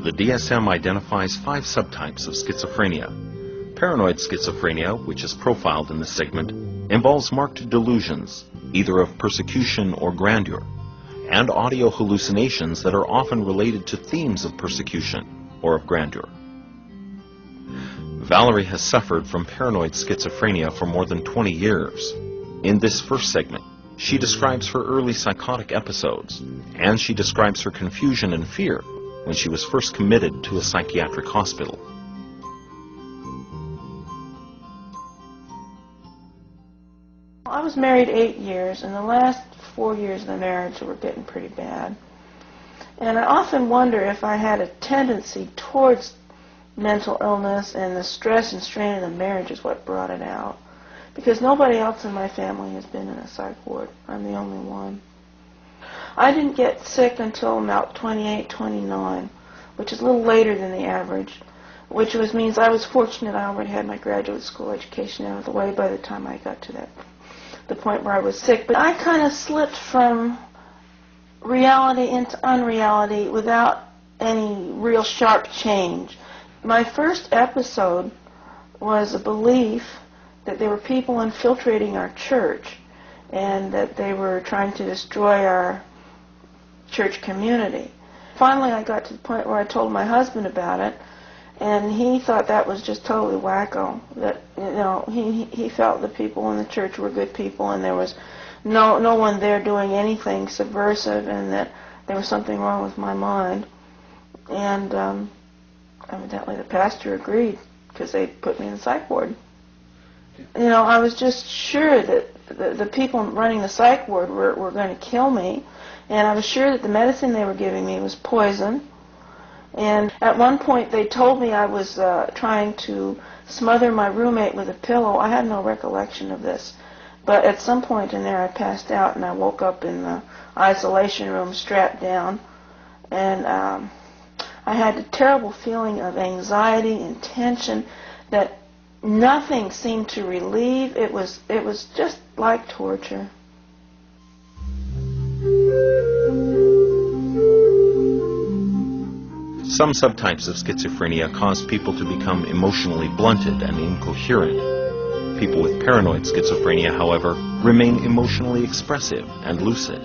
The DSM identifies 5 subtypes of schizophrenia. Paranoid schizophrenia, which is profiled in this segment, involves marked delusions, either of persecution or grandeur, and audio hallucinations that are often related to themes of persecution or of grandeur. Valerie has suffered from paranoid schizophrenia for more than 20 years. In this first segment, she describes her early psychotic episodes, and she describes her confusion and fear when she was first committed to a psychiatric hospital. I was married 8 years, and the last 4 years of the marriage were getting pretty bad. And I often wonder if I had a tendency towards mental illness, and the stress and strain of the marriage is what brought it out. Because nobody else in my family has been in a psych ward. I'm the only one. I didn't get sick until about 28, 29, which is a little later than the average, which means I was fortunate I already had my graduate school education out of the way by the time I got to the point where I was sick. But I kind of slipped from reality into unreality without any real sharp change. My first episode was a belief that there were people infiltrating our church and that they were trying to destroy our church community. Finally, I got to the point where I told my husband about it, and he thought that was just totally wacko. That, you know, he felt the people in the church were good people, and there was no one there doing anything subversive, and that there was something wrong with my mind. And evidently the pastor agreed, because they put me in the psych ward. You know, I was just sure that the people running the psych ward were going to kill me, and I was sure that the medicine they were giving me was poison. And at one point they told me I was trying to smother my roommate with a pillow. I had no recollection of this. But at some point in there I passed out, and I woke up in the isolation room strapped down. And I had a terrible feeling of anxiety and tension that nothing seemed to relieve. It was just like torture. Some subtypes of schizophrenia cause people to become emotionally blunted and incoherent. People with paranoid schizophrenia, however, remain emotionally expressive and lucid.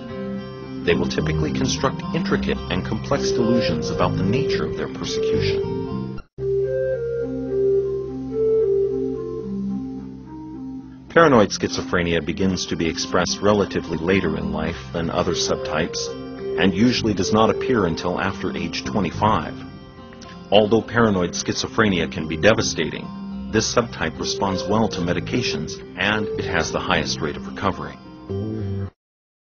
They will typically construct intricate and complex delusions about the nature of their persecution. Paranoid schizophrenia begins to be expressed relatively later in life than other subtypes, and usually does not appear until after age 25. Although paranoid schizophrenia can be devastating, this subtype responds well to medications, and it has the highest rate of recovery.